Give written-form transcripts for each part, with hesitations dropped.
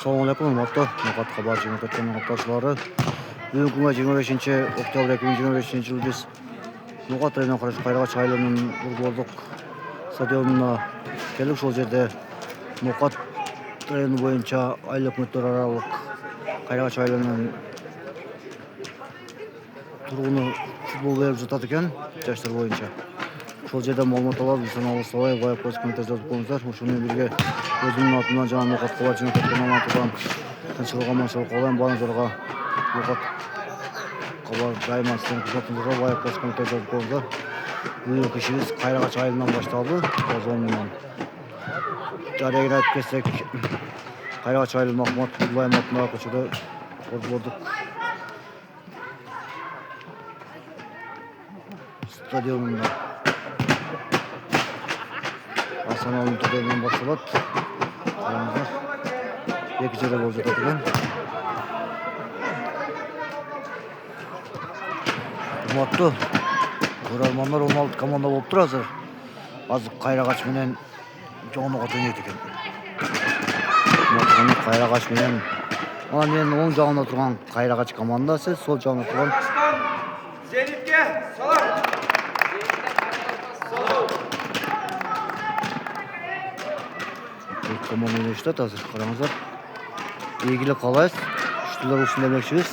Assalamualaikum hormatly Noqat xabar jo'natayotgan qatnashchilari. Bugungi kunga 25-oktyabr 2025-yil biz Noqat rayonining Qayrag'ach aylanının Urg'o'liq stadionuna kelib, şol jerde Noqat rayoni bo'yicha aylik muddetlar aralıq Qayrag'ach aylanının turg'uni futbol berib жатат ekan, yoshlar bo'yicha. Şol jerde ma'lumot olib, Sanal Savoy va Post komitasi yozib qo'yinglar. Shuningdek birga o'zimning atimdan janob Noqat xabar jo'natayotgan ma'lumotlardan tinchlik amonchilik qo'ygan balandlarga Noqat xabar daima sizning xizmatingizga va Post komitasi yozib qo'yinglar. Bugungi ishimiz Qayrag'ach aylanından başladı. Ozondan Jariyaga aytib ketsek, Qayrag'ach aylan Mahmud Abdullayev atına ko'chada Urg'o'liq stadionunda Hasanal'ın turlarından başladı. Aramızda iki kere bolca tatılan. Hurmatlı көрерmanlar 16 komanda болып тұр hazır. Azık Qayrag'ach менен Noqat ойнойт экен. Qayrag'ach менен ana менин оң жагымда турган Qayrag'ach командасы, сол жагымда турган Zenit'ke salam. Komanda oynaşты hazır. Караңыздар. Ийгилик каалайбыз. Күчтүүлөр ушун демекчибиз.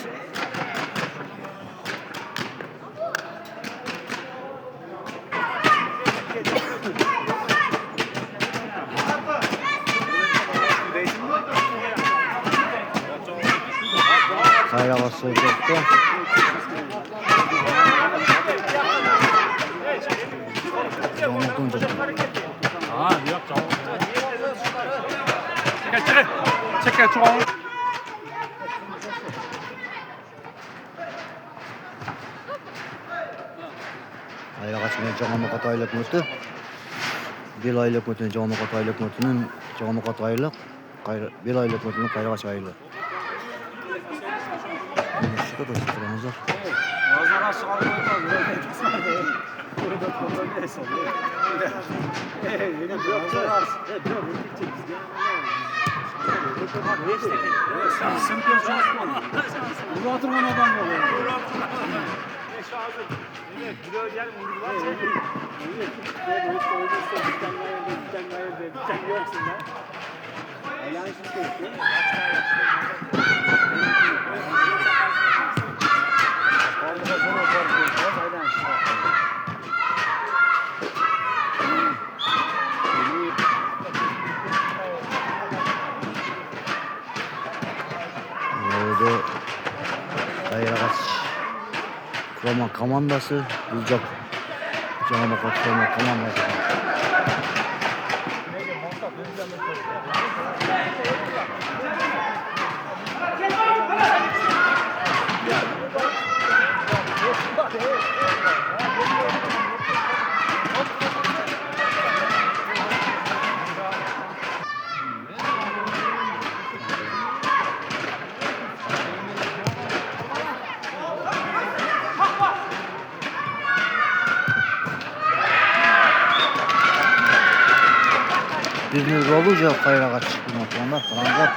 Qayrag'ach sol tarafta. Çek çoğun. Qayrag'ach менен Noqat айлык мөтү. Бел айлык мөтүнүн Noqat айлык мөтүнүн Noqat айлык. Бел айлык мөтүнүн Qayrag'ach айлык. Şurada da sıkıntımızlar. Ağzına sıkar koymaz. Burada kontrol neyse. Yine bırakacağız. Sen simpiyon çalışmadın. Burada oturman adam yok. Qayrag'ach kurama komandası, Gülcak Noqat kurama komandası. Bir olunca Qayrag'ach bunlar Qayrag'ach.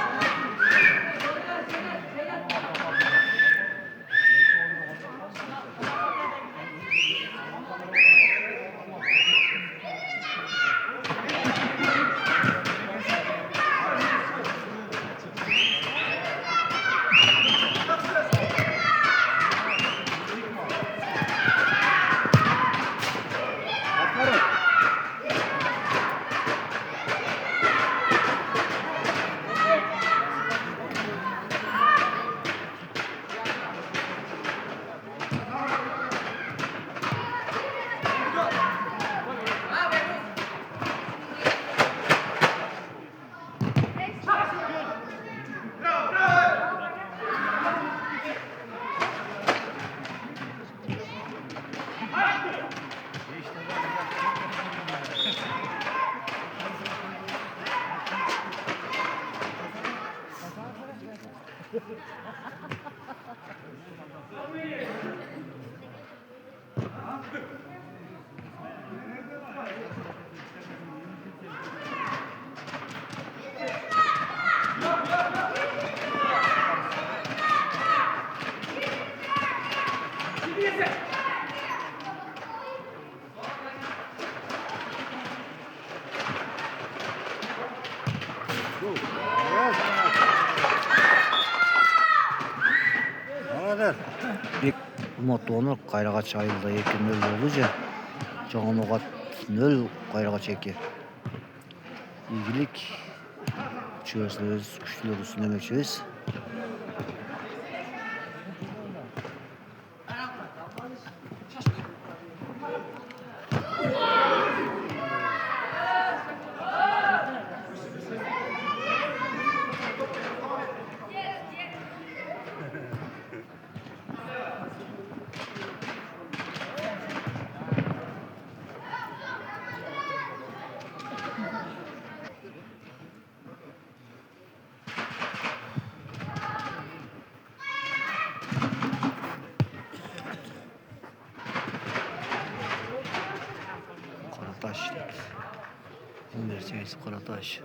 Bek umurtluğunu Kayrağa ayıldı 2-0 oldu. Жаңа Ноғат 0, Kayrağa 2. İyilik. Çözümüz güçlüler üstünde meçhiz. Karataş. Üniversitesi Karataş.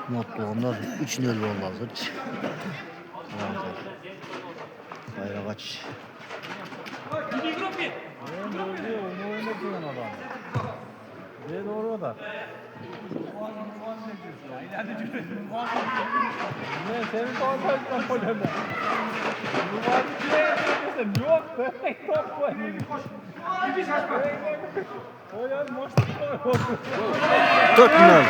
Mutlu onlar 3-0 oldu hazır. Kayrağa. Ne doğru da. Ne senin doğru problemi. Yok böyle yok böyle. Bir şaşma. O ya maçta. 4-0.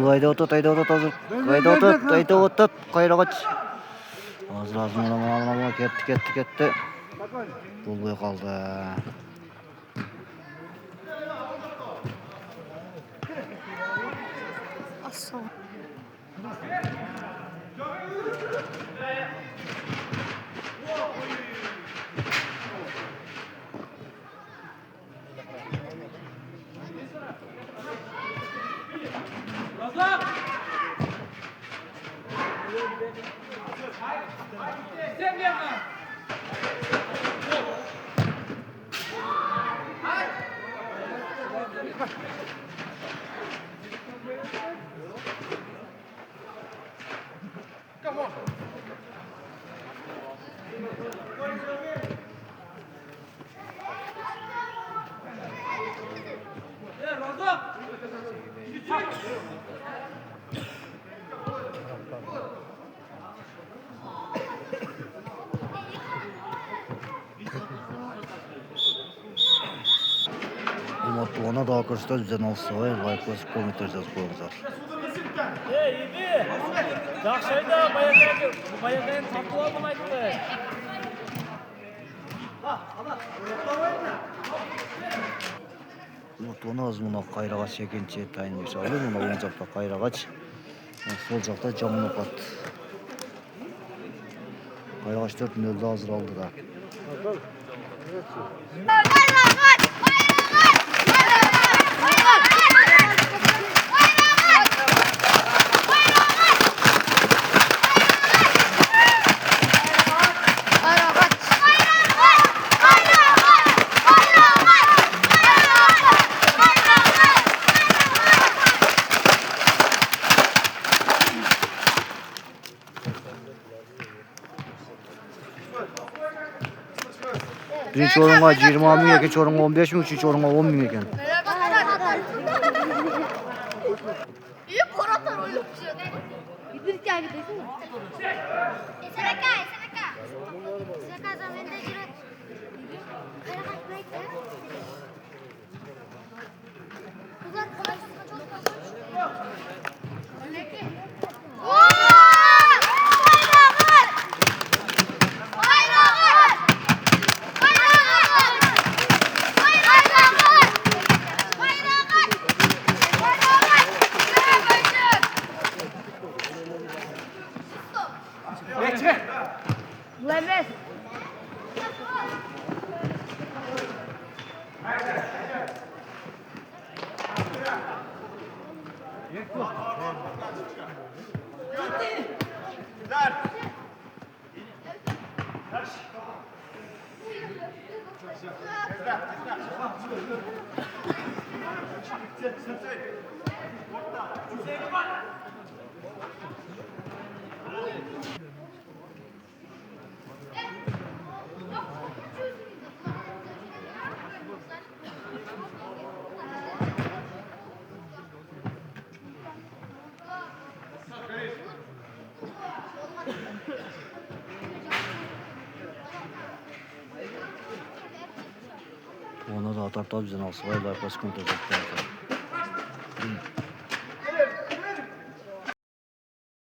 Kayda otot hazır. Kayda otot. Kayrağa. Hazır ağzına ketti. Bulmaya kaldı. Asıl. Ona daha koşta düzen olsa var. Like basıp komentar yazıp koyunuzlar. İyi. Yaxshaydı, bayaqadan tortib oldim aytdi. Onu az mına qayrağaç ekençe tayın yaşadı. Mına oң жақта qayrağaç. Sol жақта жаман оқат. Qayrağaç 4-0'da hazır aldı da. Birinci orunga 20 bin, ikinci orunga 15 bin, üçüncü orunga 10 bin eken. İyi koratar oynayıp düşüyor. Gidirken gidesin mi? Sedeka. Sedeka zamanda jirat. Karakat bekle. Kızlar kolaysa çok fazla. Lemes. Ona da atar tabi bizden alsa var. Like basıp komentar yazıp koyunuzlar.